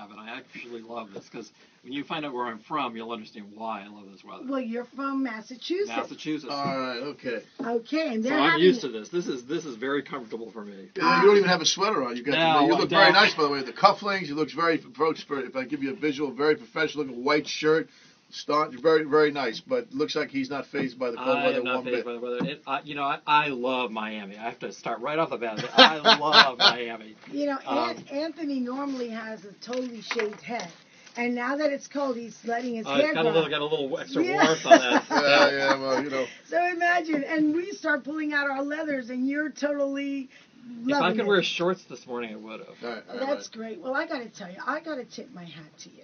have, and I actually love this because when you find out where I'm from, you'll understand why I love this weather. Well, you're from Massachusetts. Massachusetts. All right, okay. Okay, and so I'm used to this. This is very comfortable for me. Yeah, you don't even have a sweater on. You look very nice, by the way. The cufflinks, you look very, if I give you a visual, very professional looking white shirt. Very, very nice, but looks like he's not fazed by the cold weather one bit. By the weather. I love Miami. I have to start right off the bat. I love Miami. Anthony normally has a totally shaved head, and now that it's cold, he's letting his hair grow. Got a little extra warmth on that. Yeah, well, So imagine, and we start pulling out our leathers, and you're totally loving If I could it. wear shorts this morning, I would have. That's great. Well, I got to tell you, I got to tip my hat to you.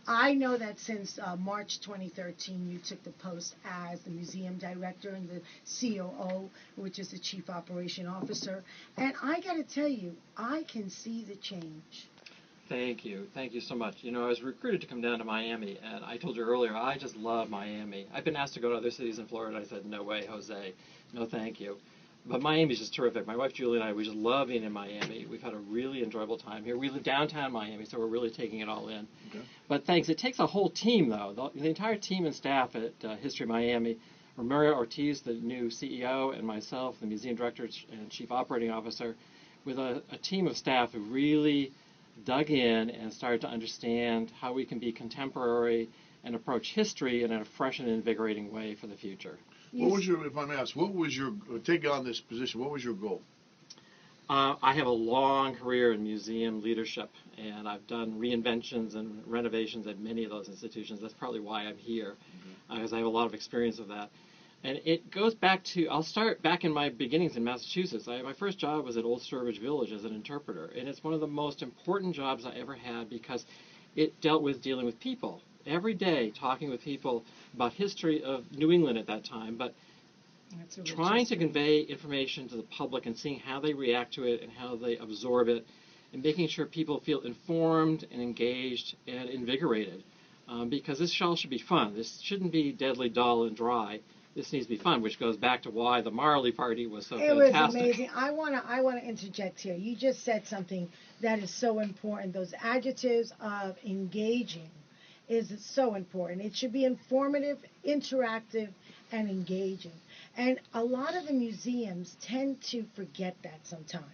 I know that since March 2013, you took the post as the Museum Director and the COO, which is the Chief Operation Officer. And I got to tell you, I can see the change. Thank you. Thank you so much. I was recruited to come down to Miami, and I told you earlier, I just love Miami. I've been asked to go to other cities in Florida. I said, no way, Jose. No, thank you. But Miami's just terrific. My wife Julie and I, we just love being in Miami. We've had a really enjoyable time here. We live downtown Miami, so we're really taking it all in. Okay. But thanks. It takes a whole team, though. The entire team and staff at History Miami, Maria Ortiz, the new CEO, and myself, the Museum Director and Chief Operating Officer, with a team of staff who really dug in and started to understand how we can be contemporary and approach history in a fresh and invigorating way for the future. What was your, if I may ask, take on this position, what was your goal? I have a long career in museum leadership, and I've done reinventions and renovations at many of those institutions. That's probably why I'm here, because I have a lot of experience of that. And it goes back to, I'll start back in my beginnings in Massachusetts. My first job was at Old Sturbridge Village as an interpreter, and it's one of the most important jobs I ever had because it dealt with dealing with people. Every day talking with people about history of New England at that time, but trying to convey information to the public and seeing how they react to it and how they absorb it, and making sure people feel informed and engaged and invigorated. Because this show should be fun. This shouldn't be deadly dull and dry. This needs to be fun, which goes back to why the Marley Party was so fantastic. It was amazing. I want to interject here. You just said something that is so important. Those adjectives of engaging is so important. It should be informative, interactive, and engaging. And a lot of the museums tend to forget that sometimes.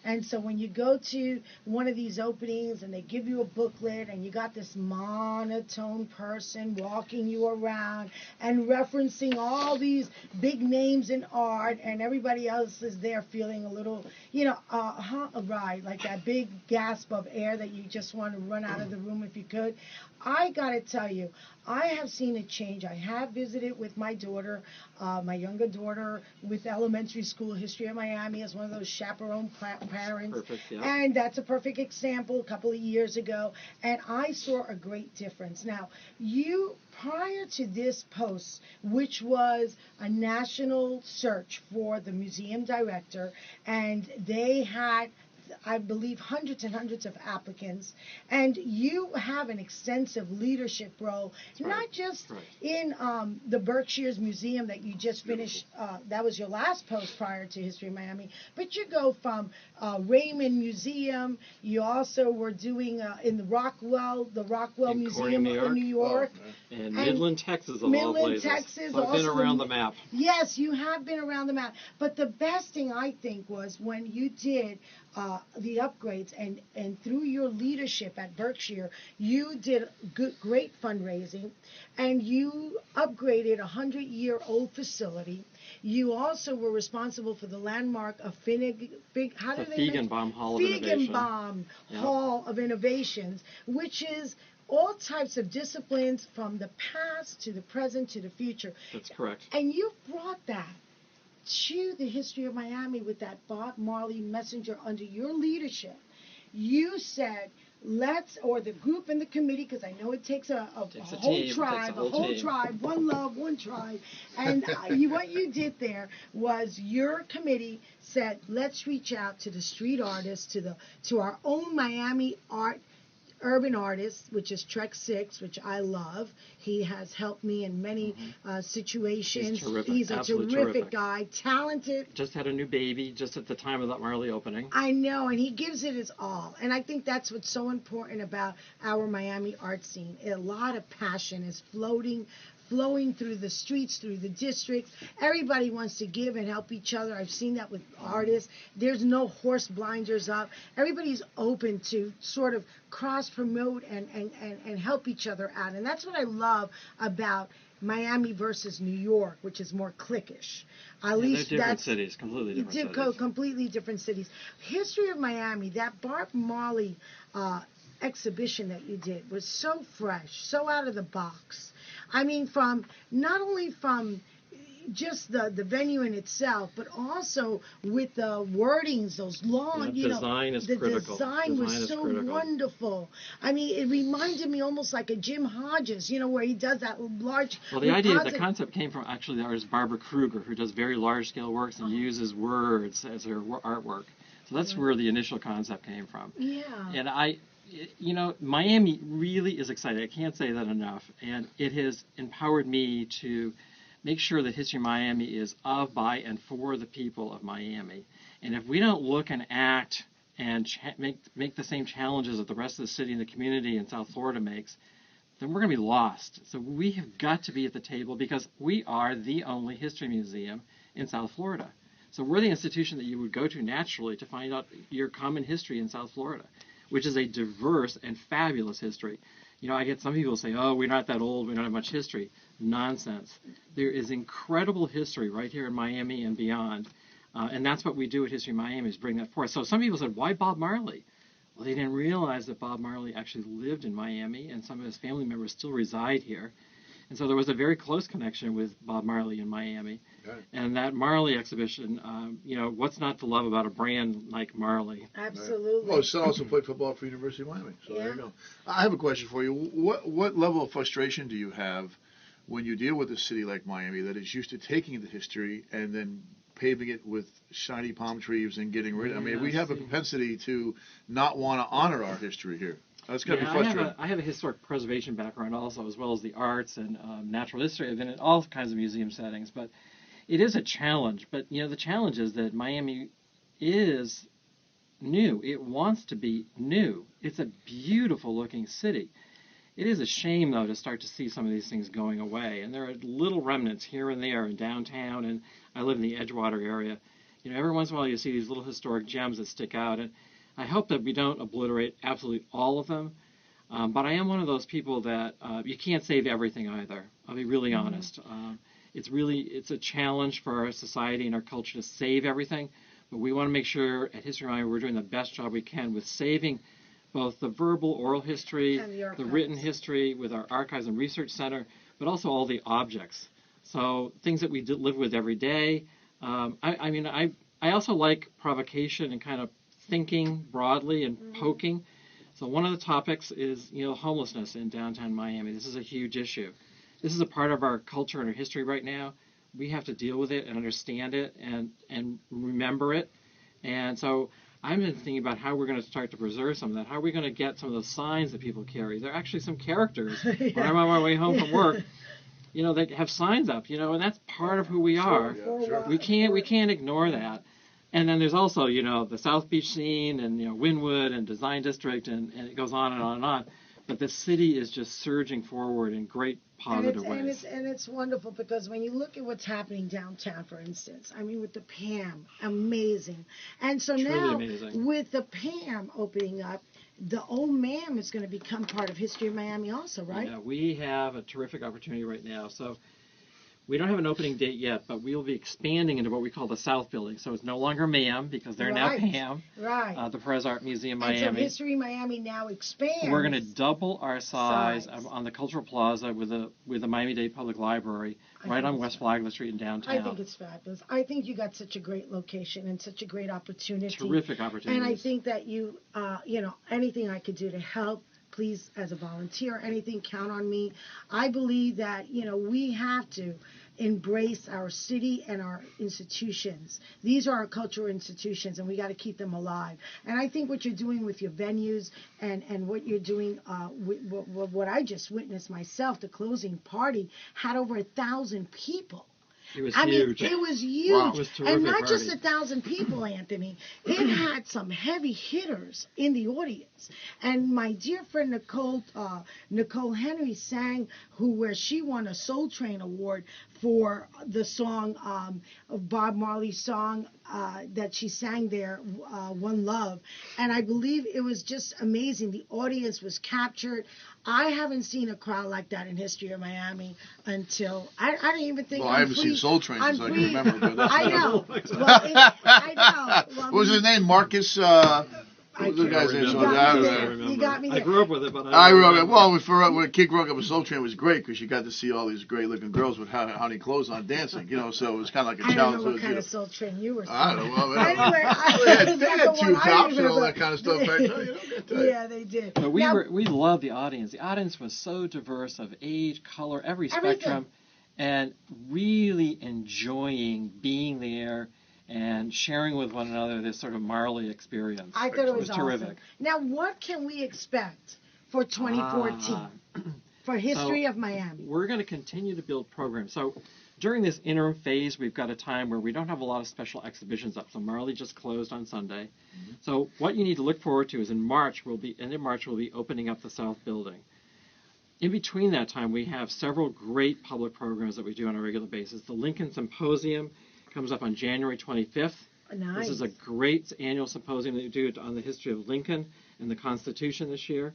And so when you go to one of these openings and they give you a booklet and you got this monotone person walking you around and referencing all these big names in art, and everybody else is there feeling a little, right, like that big gasp of air that you just want to run out of the room if you could. I got to tell you, I have seen a change. I have visited with my daughter, my younger daughter, with elementary school history in Miami as one of those chaperone parents. Perfect, yeah. And that's a perfect example a couple of years ago. And I saw a great difference. Now, you, prior to this post, which was a national search for the museum director, and they had, I believe, hundreds and hundreds of applicants, and you have an extensive leadership role, not just in the Berkshire's museum that you just finished, that was your last post prior to History Miami, but you go from Raymond Museum, you also were doing in the Rockwell Museum in New York. And Midland, Texas, of all places. Texas, so I've been around the map. Yes, you have been around the map. But the best thing, I think, was when you did the upgrades, and through your leadership at Berkshire, you did great fundraising, and you upgraded a 100-year-old facility. You also were responsible for the landmark of Feigenbaum Hall of Innovation. Feigenbaum Hall of Innovations, which is all types of disciplines from the past to the present to the future. That's correct. And you brought that to the History of Miami with that Bob Marley messenger under your leadership. You said, or the group and the committee, because I know it takes a whole tribe, one love, one tribe. And what you did there was your committee said, let's reach out to the street artists, to our own Miami art urban artist, which is Trek 6, which I love. He has helped me in many situations. He's a terrific guy, talented. Just had a new baby just at the time of that Marley opening. I know, and he gives it his all. And I think that's what's so important about our Miami art scene. A lot of passion is flowing through the streets, through the districts. Everybody wants to give and help each other. I've seen that with artists. There's no horse blinders up. Everybody's open to sort of cross-promote and help each other out. And that's what I love about Miami versus New York, which is more cliquish. At least they're different cities, completely different cities. Completely different cities. History of Miami, that Bob Marley exhibition that you did was so fresh, so out of the box. I mean, from not only from just the venue in itself, but also with the wordings, those long, the design is critical. The design was so wonderful. I mean, it reminded me almost like a Jim Hodges, where he does that large. Well, the concept came from actually the artist Barbara Kruger, who does very large-scale works and uses words as her artwork. So that's where the initial concept came from. Yeah. And Miami really is exciting. I can't say that enough. And it has empowered me to make sure that History Miami is of, by, and for the people of Miami. And if we don't look and act and make the same challenges that the rest of the city and the community in South Florida makes, then we're going to be lost. So we have got to be at the table because we are the only history museum in South Florida. So we're the institution that you would go to naturally to find out your common history in South Florida, which is a diverse and fabulous history. I get some people say, oh, we're not that old, we don't have much history. Nonsense. There is incredible history right here in Miami and beyond. And that's what we do at History Miami, is bring that forth. So some people said, why Bob Marley? Well, they didn't realize that Bob Marley actually lived in Miami, and some of his family members still reside here. And so there was a very close connection with Bob Marley in Miami. Right. And that Marley exhibition, what's not to love about a brand like Marley? Absolutely. Well, Son also played football for University of Miami. So there you go. I have a question for you. What level of frustration do you have when you deal with a city like Miami that is used to taking the history and then paving it with shiny palm trees and getting rid of it? I mean, we have a propensity to not want to honor our history here. That's got to be frustrating. I have a historic preservation background also, as well as the arts and natural history. I've been in all kinds of museum settings, but it is a challenge. But, the challenge is that Miami is new. It wants to be new. It's a beautiful-looking city. It is a shame, though, to start to see some of these things going away. And there are little remnants here and there in downtown, and I live in the Edgewater area. Every once in a while you see these little historic gems that stick out, and I hope that we don't obliterate absolutely all of them, but I am one of those people that you can't save everything either. I'll be really honest. It's a challenge for our society and our culture to save everything, but we want to make sure at History Miami we're doing the best job we can with saving both the verbal, oral history, the written history with our Archives and Research Center, but also all the objects. So things that we live with every day. I also like provocation and kind of thinking broadly and poking. So one of the topics is, homelessness in downtown Miami. This is a huge issue. This is a part of our culture and our history right now. We have to deal with it and understand it and remember it. And so I've been thinking about how we're going to start to preserve some of that. How are we going to get some of the signs that people carry? There are actually some characters when I'm on my way home from work, that have signs up, and that's part of who we are. Sure. We can't ignore that. And then there's also, the South Beach scene and, Wynwood and Design District, and it goes on and on and on. But the city is just surging forward in great positive ways. And it's wonderful because when you look at what's happening downtown, for instance, with the PAM, amazing. And so now, with the PAM opening up, the old MAM is going to become part of History of Miami also, right? Yeah, we have a terrific opportunity right now. So we don't have an opening date yet, but we will be expanding into what we call the South Building. So it's no longer MAM because they're now PAM, the Perez Art Museum Miami. And so History Miami now expands. We're going to double our size on the Cultural Plaza with the Miami-Dade Public Library right on West Flagler Street in downtown. I think it's fabulous. I think you got such a great location and such a great opportunity. Terrific opportunity. And I think that you, anything I could do to help, please, as a volunteer, anything, count on me. I believe that, we have to embrace our city and our institutions. These are our cultural institutions, and we got to keep them alive. And I think what you're doing with your venues and what you're doing, what I just witnessed myself, the closing party had over 1,000 people. It was huge. It was huge. Wow. It was terrific and not party. just 1,000 people, Anthony. It had some heavy hitters in the audience. And my dear friend Nicole Henry sang, where she won a Soul Train Award for the song, Bob Marley's song that she sang there, One Love. And I believe it was just amazing. The audience was captured. I haven't seen a crowd like that in History of Miami until I don't even think. Well, I haven't seen Soul Train since I can remember. But that's I know. I know. Well, what was his name? Marcus. What was the guy's name? You got me there. I grew up with it, but I grew up. Well, when a kid growing up with Soul Train was great because you got to see all these great looking girls with honey clothes on dancing. So it was kind of like a challenge. I don't know what kind of Soul Train you were. I don't know. Well, anyway, they had two tops and all that kind of stuff back then. Yeah, they did. But we loved the audience. The audience was so diverse of age, color, every spectrum, and really enjoying being there and sharing with one another this sort of Marley experience. I thought it was terrific. Awesome. Now, what can we expect for 2014 for History of Miami? We're going to continue to build programs. So during this interim phase, we've got a time where we don't have a lot of special exhibitions up. So Marley just closed on Sunday. Mm-hmm. So what you need to look forward to is end of March, we'll be opening up the South Building. In between that time, we have several great public programs that we do on a regular basis. The Lincoln Symposium comes up on January 25th. Nice. This is a great annual symposium that we do on the history of Lincoln and the Constitution this year.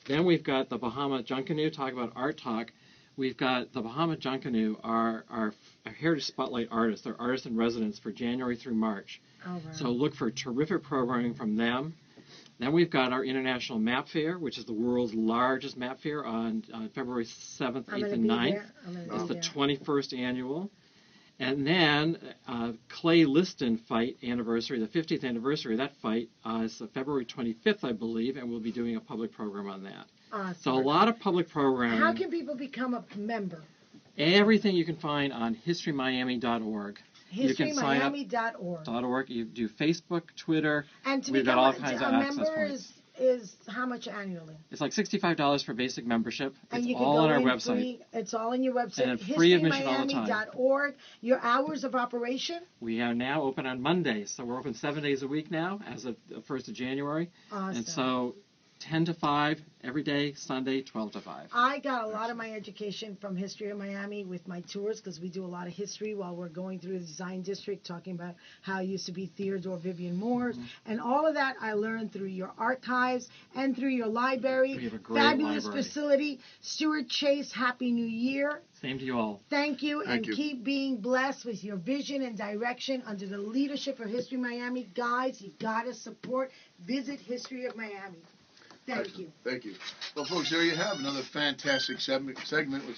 Then we've got the Bahama Junkanoo, talk about Arttalk. We've got the Bahama Junkanoo, our Heritage Spotlight artists. They're artists in residence for January through March. Oh, wow. So look for terrific programming from them. Then we've got our International Map Fair, which is the world's largest map fair on February 7th, 8th, and 9th. It's the 21st annual. And then Clay Liston fight anniversary, the 50th anniversary of that fight is February 25th, I believe, and we'll be doing a public program on that. Awesome. So a lot of public programming. How can people become a member? Everything you can find on historymiami.org. Historymiami.org. You do Facebook, Twitter. And to we've got become all kinds of access member points. is how much annually? It's like $65 for basic membership. And it's you can all go on our in website. Free. It's all on your website. And free admission all the time. Historymiami.org. Your hours of operation? We are now open on Mondays. So we're open 7 days a week now as of the 1st of January. Awesome. And so 10 to 5 every day, Sunday, 12 to 5. I got a lot of my education from History of Miami with my tours because we do a lot of history while we're going through the design district, talking about how it used to be Theodore Vivian Moore's. Mm-hmm. And all of that I learned through your archives and through your library. We have a great fabulous library. Facility. Stuart Chase, Happy New Year. Same to you all. Thank you, Thank you. Keep being blessed with your vision and direction under the leadership of History Miami. Guys, you got to support. Visit History of Miami. Thank you. Thank you. Well, folks, there you have another fantastic segment with Susana.